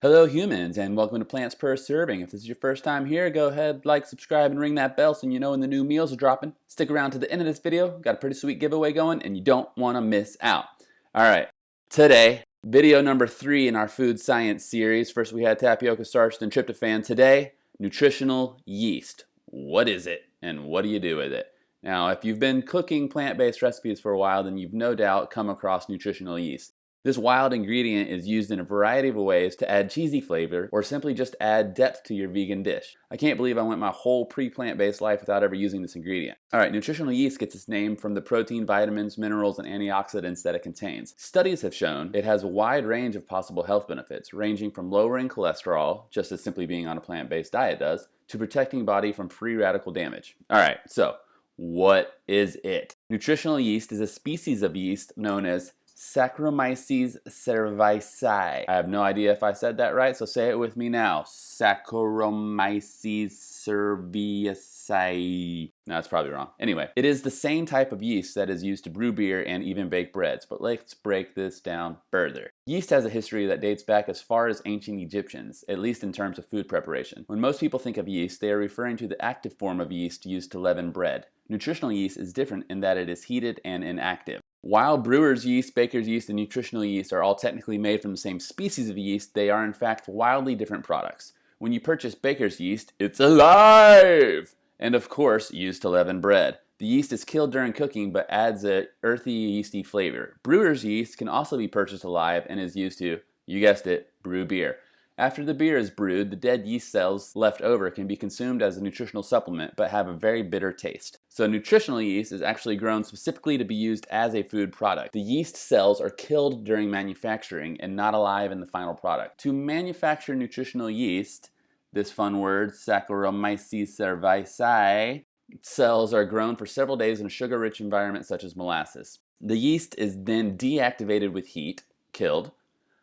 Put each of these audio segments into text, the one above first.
Hello humans, and welcome to Plants Per Serving. If this is your first time here, go ahead, like, subscribe, and ring that bell so you know when the new meals are dropping. Stick around to the end of this video. Got a pretty sweet giveaway going, and you don't want to miss out. Alright, today, video number 3 in our food science series. First we had tapioca starch, then tryptophan. Today, nutritional yeast. What is it, and what do you do with it? Now, if you've been cooking plant-based recipes for a while, then you've no doubt come across nutritional yeast. This wild ingredient is used in a variety of ways to add cheesy flavor or simply just add depth to your vegan dish. I can't believe I went my whole pre-plant-based life without ever using this ingredient. Alright, nutritional yeast gets its name from the protein, vitamins, minerals, and antioxidants that it contains. Studies have shown it has a wide range of possible health benefits, ranging from lowering cholesterol, just as simply being on a plant-based diet does, to protecting body from free radical damage. Alright, so what is it? Nutritional yeast is a species of yeast known as Saccharomyces cerevisiae. I have no idea if I said that right, so say it with me now. Saccharomyces cerevisiae. No, that's probably wrong. Anyway, it is the same type of yeast that is used to brew beer and even bake breads, but let's break this down further. Yeast has a history that dates back as far as ancient Egyptians, at least in terms of food preparation. When most people think of yeast, they are referring to the active form of yeast used to leaven bread. Nutritional yeast is different in that it is heated and inactive. While brewer's yeast, baker's yeast, and nutritional yeast are all technically made from the same species of yeast, they are in fact wildly different products. When you purchase baker's yeast, it's alive! And of course, used to leaven bread. The yeast is killed during cooking but adds a earthy, yeasty flavor. Brewer's yeast can also be purchased alive and is used to, you guessed it, brew beer. After the beer is brewed, the dead yeast cells left over can be consumed as a nutritional supplement but have a very bitter taste. So nutritional yeast is actually grown specifically to be used as a food product. The yeast cells are killed during manufacturing and not alive in the final product. To manufacture nutritional yeast, this fun word, Saccharomyces cerevisiae, cells are grown for several days in a sugar-rich environment such as molasses. The yeast is then deactivated with heat, killed,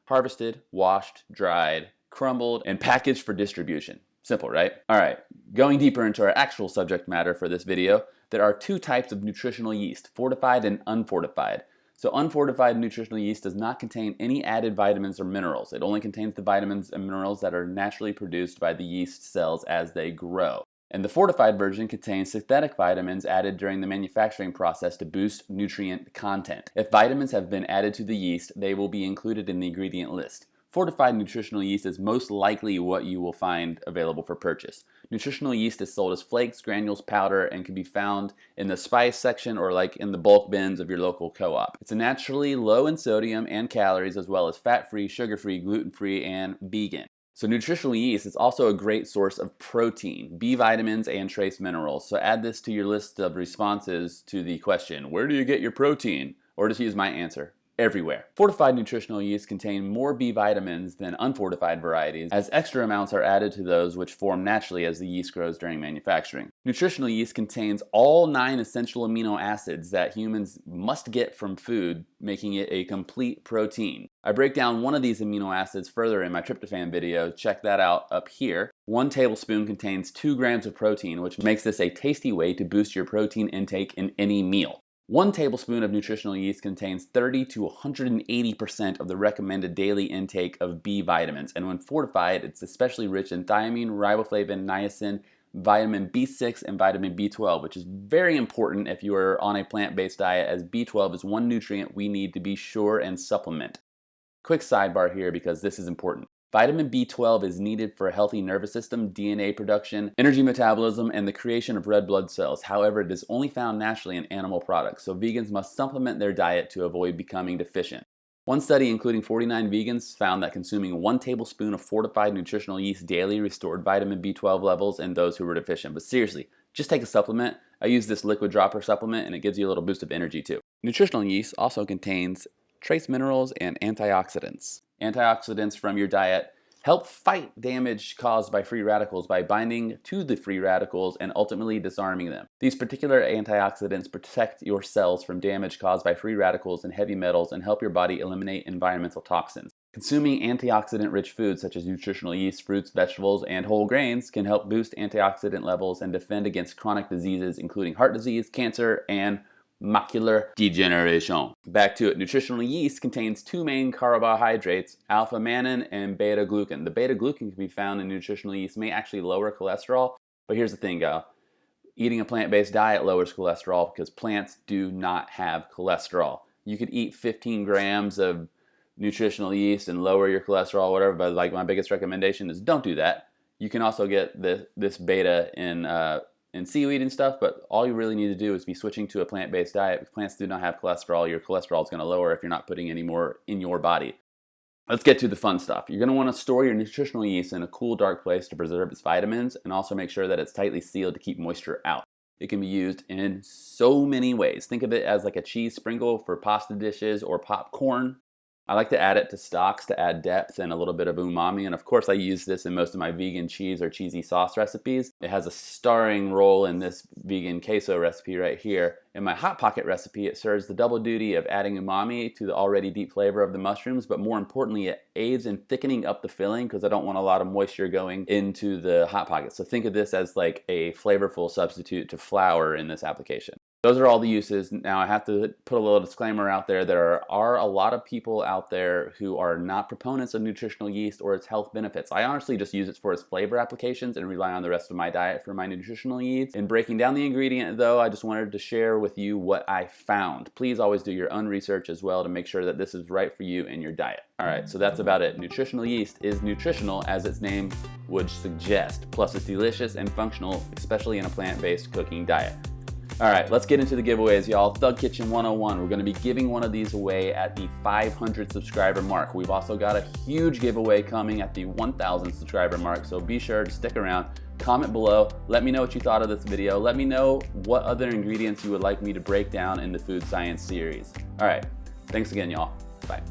harvested, washed, dried, crumbled, and packaged for distribution. Simple, right? Alright, going deeper into our actual subject matter for this video, there are two types of nutritional yeast, fortified and unfortified. So unfortified nutritional yeast does not contain any added vitamins or minerals. It only contains the vitamins and minerals that are naturally produced by the yeast cells as they grow. And the fortified version contains synthetic vitamins added during the manufacturing process to boost nutrient content. If vitamins have been added to the yeast, they will be included in the ingredient list. Fortified nutritional yeast is most likely what you will find available for purchase. Nutritional yeast is sold as flakes, granules, powder, and can be found in the spice section or like in the bulk bins of your local co-op. It's naturally low in sodium and calories, as well as fat-free, sugar-free, gluten-free, and vegan. So nutritional yeast is also a great source of protein, B vitamins, and trace minerals. So add this to your list of responses to the question, where do you get your protein? Or just use my answer, everywhere. Fortified nutritional yeast contain more B vitamins than unfortified varieties, as extra amounts are added to those which form naturally as the yeast grows during manufacturing. Nutritional yeast contains all 9 essential amino acids that humans must get from food, making it a complete protein. I break down one of these amino acids further in my tryptophan video. Check that out up here. 1 tablespoon contains 2 grams of protein, which makes this a tasty way to boost your protein intake in any meal. 1 tablespoon of nutritional yeast contains 30 to 180% of the recommended daily intake of B vitamins, and when fortified, it's especially rich in thiamine, riboflavin, niacin, vitamin B6, and vitamin B12, which is very important if you are on a plant-based diet, as B12 is one nutrient we need to be sure and supplement. Quick sidebar here because this is important. Vitamin B12 is needed for a healthy nervous system, DNA production, energy metabolism, and the creation of red blood cells. However, it is only found naturally in animal products, so vegans must supplement their diet to avoid becoming deficient. One study including 49 vegans found that consuming 1 tablespoon of fortified nutritional yeast daily restored vitamin B12 levels in those who were deficient. But seriously, just take a supplement. I use this liquid dropper supplement and it gives you a little boost of energy too. Nutritional yeast also contains trace minerals and antioxidants. Antioxidants from your diet help fight damage caused by free radicals by binding to the free radicals and ultimately disarming them. These particular antioxidants protect your cells from damage caused by free radicals and heavy metals and help your body eliminate environmental toxins. Consuming antioxidant-rich foods such as nutritional yeast, fruits, vegetables, and whole grains can help boost antioxidant levels and defend against chronic diseases including heart disease, cancer, and macular degeneration. Back to it. Nutritional yeast contains two main carbohydrates, alpha-mannan and beta-glucan. The beta-glucan can be found in nutritional yeast, may actually lower cholesterol, but here's the thing, gal. Eating a plant-based diet lowers cholesterol because plants do not have cholesterol. You could eat 15 grams of nutritional yeast and lower your cholesterol, whatever, but like my biggest recommendation is don't do that. You can also get this beta in seaweed and stuff, but all you really need to do is be switching to a plant-based diet. If plants do not have cholesterol, your cholesterol is going to lower if you're not putting any more in your body. Let's get to the fun stuff. You're going to want to store your nutritional yeast in a cool, dark place to preserve its vitamins and also make sure that it's tightly sealed to keep moisture out. It can be used in so many ways. Think of it as like a cheese sprinkle for pasta dishes or popcorn. I like to add it to stocks to add depth and a little bit of umami. And of course, I use this in most of my vegan cheese or cheesy sauce recipes. It has a starring role in this vegan queso recipe right here. In my Hot Pocket recipe, it serves the double duty of adding umami to the already deep flavor of the mushrooms, but more importantly, it aids in thickening up the filling because I don't want a lot of moisture going into the Hot Pocket. So think of this as like a flavorful substitute to flour in this application. Those are all the uses. Now I have to put a little disclaimer out there. There are a lot of people out there who are not proponents of nutritional yeast or its health benefits. I honestly just use it for its flavor applications and rely on the rest of my diet for my nutritional needs. In breaking down the ingredient though, I just wanted to share with you what I found. Please always do your own research as well to make sure that this is right for you and your diet. All right, so that's about it. Nutritional yeast is nutritional as its name would suggest. Plus it's delicious and functional, especially in a plant-based cooking diet. All right, let's get into the giveaways, y'all. Thug Kitchen 101. We're going to be giving one of these away at the 500 subscriber mark. We've also got a huge giveaway coming at the 1,000 subscriber mark, so be sure to stick around. Comment below. Let me know what you thought of this video. Let me know what other ingredients you would like me to break down in the food science series. All right, thanks again, y'all. Bye.